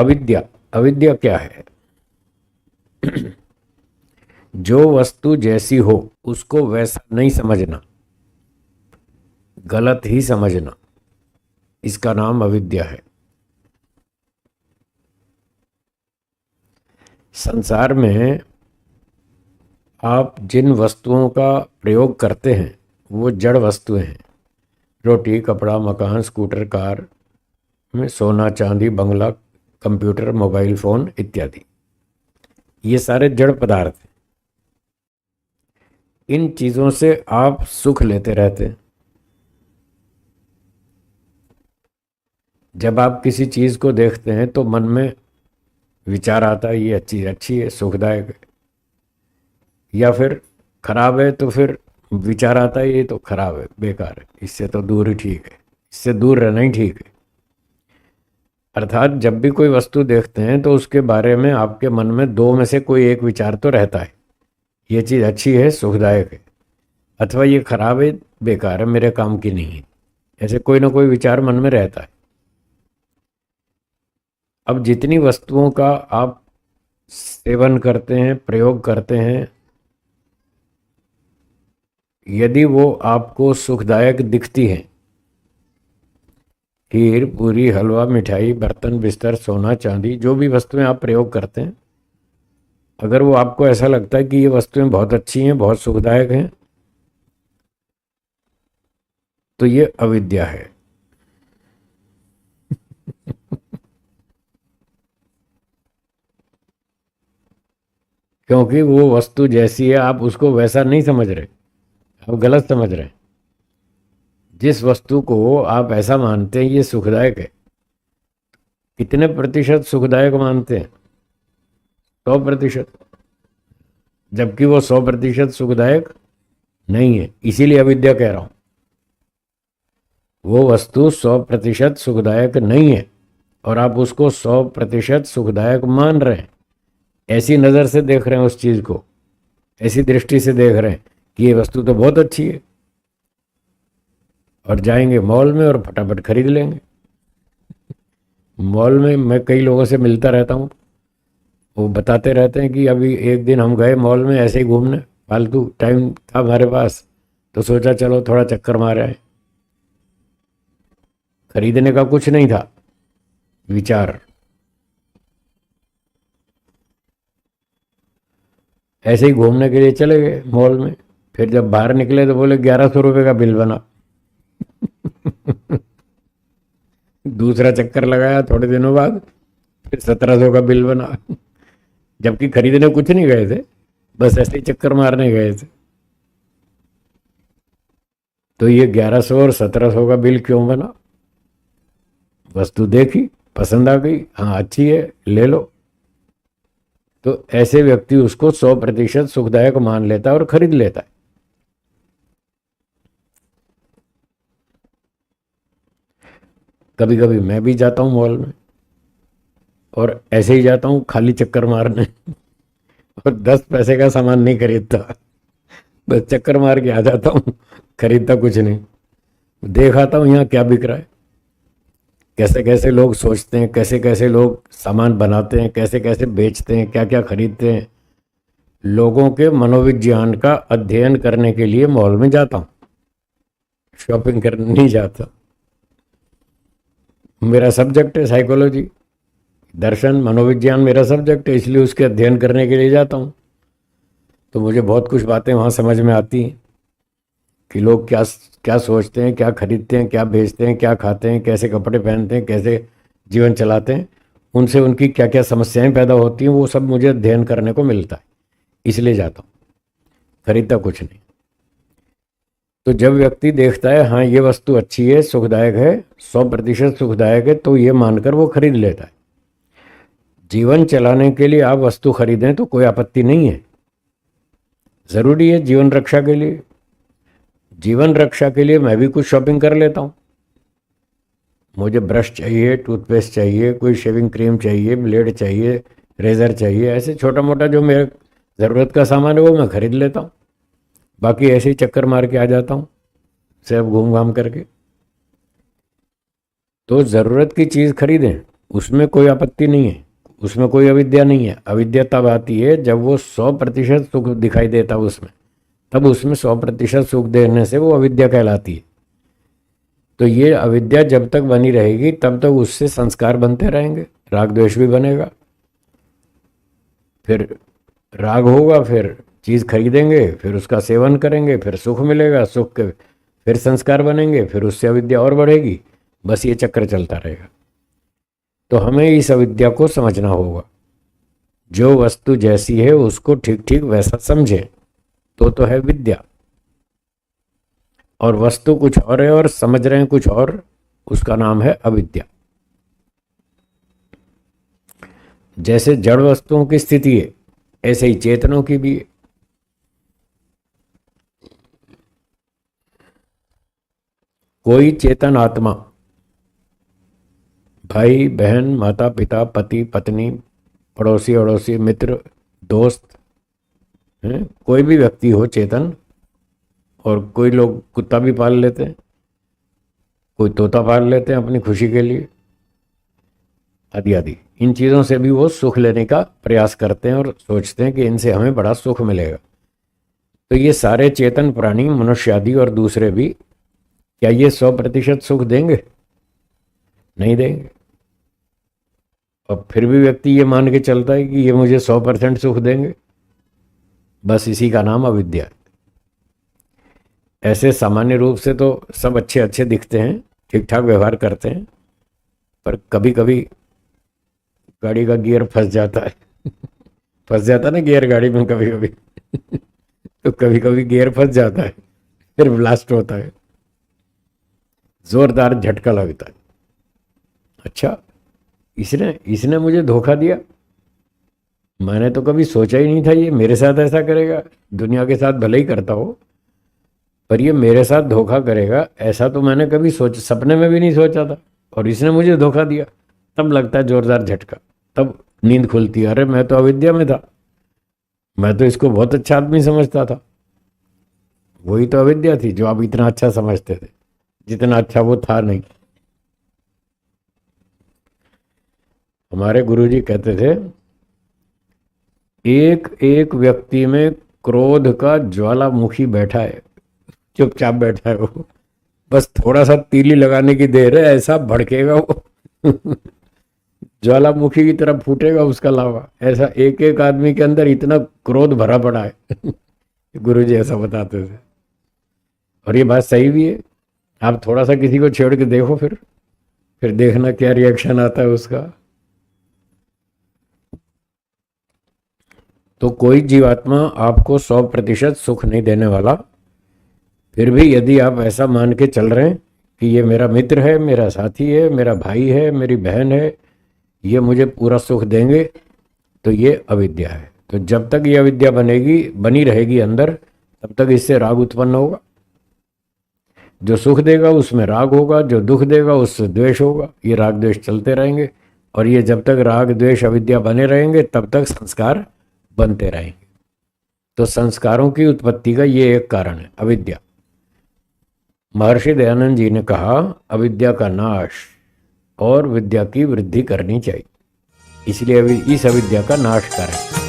अविद्या। अविद्या क्या है? जो वस्तु जैसी हो उसको वैसा नहीं समझना, गलत ही समझना, इसका नाम अविद्या है। संसार में आप जिन वस्तुओं का प्रयोग करते हैं वो जड़ वस्तुएं हैं। रोटी, कपड़ा, मकान, स्कूटर, कार में सोना, चांदी, बंगला, कंप्यूटर, मोबाइल फोन इत्यादि, ये सारे जड़ पदार्थ हैं। इन चीजों से आप सुख लेते रहते हैं। जब आप किसी चीज को देखते हैं तो मन में विचार आता है ये अच्छी अच्छी है, सुखदायक है, या फिर खराब है तो फिर विचार आता है ये तो खराब है, बेकार है, इससे तो दूर ही ठीक है, इससे दूर रहना ही ठीक है। अर्थात जब भी कोई वस्तु देखते हैं तो उसके बारे में आपके मन में दो में से कोई एक विचार तो रहता है, ये चीज़ अच्छी है, सुखदायक है, अथवा ये खराब है, बेकार है, मेरे काम की नहीं है। ऐसे कोई ना कोई विचार मन में रहता है। अब जितनी वस्तुओं का आप सेवन करते हैं, प्रयोग करते हैं, यदि वो आपको सुखदायक दिखती हैं, खीर, पूरी, हलवा, मिठाई, बर्तन, बिस्तर, सोना, चांदी, जो भी वस्तुएं आप प्रयोग करते हैं, अगर वो आपको ऐसा लगता है कि ये वस्तुएं बहुत अच्छी हैं, बहुत सुखदायक हैं, तो ये अविद्या है। क्योंकि वो वस्तु जैसी है आप उसको वैसा नहीं समझ रहे, आप गलत समझ रहे हैं। जिस वस्तु को आप ऐसा मानते हैं ये सुखदायक है, कितने प्रतिशत सुखदायक मानते हैं? 100%। जबकि वो 100% सुखदायक नहीं है, इसीलिए अविद्या कह रहा हूं। वो वस्तु 100% सुखदायक नहीं है और आप उसको 100% सुखदायक मान रहे हैं। ऐसी नज़र से देख रहे हैं उस चीज़ को, ऐसी दृष्टि से देख रहे हैं कि ये वस्तु तो बहुत अच्छी है, और जाएंगे मॉल में और फटाफट खरीद लेंगे। मॉल में मैं कई लोगों से मिलता रहता हूँ, वो बताते रहते हैं कि अभी एक दिन हम गए मॉल में ऐसे ही घूमने, फालतू टाइम था हमारे पास तो सोचा चलो थोड़ा चक्कर मार आए। खरीदने का कुछ नहीं था विचार, ऐसे ही घूमने के लिए चले गए मॉल में। फिर जब बाहर निकले तो बोले 1100 रुपये का बिल बना। दूसरा चक्कर लगाया थोड़े दिनों बाद, फिर 1700 का बिल बना। जबकि खरीदने कुछ नहीं गए थे, बस ऐसे ही चक्कर मारने गए थे। तो ये 1100 और 1700 का बिल क्यों बना? वस्तु देखी, पसंद आ गई, हाँ अच्छी है, ले लो। तो ऐसे व्यक्ति उसको 100% सुखदायक मान लेता है और खरीद लेता है। कभी कभी मैं भी जाता हूँ मॉल में और ऐसे ही जाता हूँ खाली चक्कर मारने और 10 पैसे का सामान नहीं खरीदता, बस चक्कर मार के आ जाता हूँ, खरीदता कुछ नहीं। देख आता हूँ यहाँ क्या बिक रहा है, कैसे कैसे लोग सोचते हैं, कैसे कैसे लोग सामान बनाते हैं, कैसे कैसे बेचते हैं, क्या क्या खरीदते हैं। लोगों के मनोविज्ञान का अध्ययन करने के लिए मॉल में जाता हूँ, शॉपिंग करने नहीं जाता। मेरा सब्जेक्ट है साइकोलॉजी, दर्शन, मनोविज्ञान मेरा सब्जेक्ट है, इसलिए उसके अध्ययन करने के लिए जाता हूँ। तो मुझे बहुत कुछ बातें वहाँ समझ में आती हैं कि लोग क्या क्या सोचते हैं, क्या खरीदते हैं, क्या बेचते हैं, क्या खाते हैं, कैसे कपड़े पहनते हैं, कैसे जीवन चलाते हैं, उनसे उनकी क्या क्या समस्याएं पैदा होती हैं, वो सब मुझे अध्ययन करने को मिलता है, इसलिए जाता हूँ, खरीदता कुछ नहीं। तो जब व्यक्ति देखता है हाँ ये वस्तु अच्छी है, सुखदायक है, 100% सुखदायक है, तो ये मानकर वो खरीद लेता है। जीवन चलाने के लिए आप वस्तु खरीदें तो कोई आपत्ति नहीं है, ज़रूरी है जीवन रक्षा के लिए। जीवन रक्षा के लिए मैं भी कुछ शॉपिंग कर लेता हूँ। मुझे ब्रश चाहिए, टूथपेस्ट चाहिए, कोई शेविंग क्रीम चाहिए, ब्लेड चाहिए, रेज़र चाहिए, ऐसे छोटा मोटा जो मेरे ज़रूरत का सामान है वो मैं खरीद लेता हूँ। बाकी ऐसे ही चक्कर मार के आ जाता हूँ सब घूम घाम करके। तो ज़रूरत की चीज़ खरीदें, उसमें कोई आपत्ति नहीं है, उसमें कोई अविद्या नहीं है। अविद्या तब आती है जब वो 100% सुख दिखाई देता है उसमें, तब उसमें 100% सुख देने से वो अविद्या कहलाती है। तो ये अविद्या जब तक बनी रहेगी तब तक उससे संस्कार बनते रहेंगे, राग द्वेष भी बनेगा। फिर राग होगा, फिर चीज़ खरीदेंगे, फिर उसका सेवन करेंगे, फिर सुख मिलेगा, सुख के फिर संस्कार बनेंगे, फिर उससे अविद्या और बढ़ेगी। बस ये चक्र चलता रहेगा। तो हमें इस अविद्या को समझना होगा। जो वस्तु जैसी है उसको ठीक ठीक वैसा समझे तो है विद्या। और वस्तु कुछ और है और समझ रहे हैं कुछ और, उसका नाम है अविद्या। जैसे जड़ वस्तुओं की स्थिति है ऐसे ही चेतनों की भी है। कोई चेतन आत्मा, भाई बहन, माता पिता, पति पत्नी, पड़ोसी अड़ोसी, मित्र, दोस्त, हैं, कोई भी व्यक्ति हो चेतन, और कोई लोग कुत्ता भी पाल लेते हैं, कोई तोता पाल लेते हैं अपनी खुशी के लिए, आदि आदि। इन चीज़ों से भी वो सुख लेने का प्रयास करते हैं और सोचते हैं कि इनसे हमें बड़ा सुख मिलेगा। तो ये सारे चेतन प्राणी, मनुष्य आदि और दूसरे भी, क्या ये 100% सुख देंगे? नहीं देंगे। और फिर भी व्यक्ति ये मान के चलता है कि ये मुझे 100% सुख देंगे। बस इसी का नाम अविद्या है। ऐसे सामान्य रूप से तो सब अच्छे अच्छे दिखते हैं, ठीक ठाक व्यवहार करते हैं, पर कभी कभी गाड़ी का गियर फंस जाता है फंस जाता है ना गियर गाड़ी में कभी कभी तो कभी कभी गियर फंस जाता है, फिर ब्लास्ट होता है, जोरदार झटका लगता है। अच्छा, इसने मुझे धोखा दिया, मैंने तो कभी सोचा ही नहीं था ये मेरे साथ ऐसा करेगा। दुनिया के साथ भले ही करता हो, पर ये मेरे साथ धोखा करेगा ऐसा तो मैंने कभी सपने में भी नहीं सोचा था, और इसने मुझे धोखा दिया। तब लगता है जोरदार झटका, तब नींद खुलती है, अरे मैं तो अविद्या में था, मैं तो इसको बहुत अच्छा आदमी समझता था। वही तो अविद्या थी जो आप इतना अच्छा समझते थे, जितना अच्छा वो था नहीं। हमारे गुरुजी कहते थे, एक एक व्यक्ति में क्रोध का ज्वालामुखी बैठा है, चुपचाप बैठा है वो, बस थोड़ा सा तीली लगाने की देर है, ऐसा भड़केगा वो ज्वालामुखी की तरफ फूटेगा उसका लावा। ऐसा एक एक आदमी के अंदर इतना क्रोध भरा पड़ा है गुरुजी ऐसा बताते थे। और ये बात सही भी है। आप थोड़ा सा किसी को छेड़ के देखो, फिर देखना क्या रिएक्शन आता है उसका। तो कोई जीवात्मा आपको 100% सुख नहीं देने वाला। फिर भी यदि आप ऐसा मान के चल रहे हैं कि ये मेरा मित्र है, मेरा साथी है, मेरा भाई है, मेरी बहन है, ये मुझे पूरा सुख देंगे, तो ये अविद्या है। तो जब तक ये अविद्या बनी रहेगी अंदर, तब तक इससे राग उत्पन्न होगा। जो सुख देगा उसमें राग होगा, जो दुख देगा उससे द्वेष होगा। ये राग द्वेष चलते रहेंगे, और ये जब तक राग द्वेष अविद्या बने रहेंगे तब तक संस्कार बनते रहेंगे। तो संस्कारों की उत्पत्ति का ये एक कारण है, अविद्या। महर्षि दयानंद जी ने कहा, अविद्या का नाश और विद्या की वृद्धि करनी चाहिए, इसलिए इस अविद्या का नाश करें।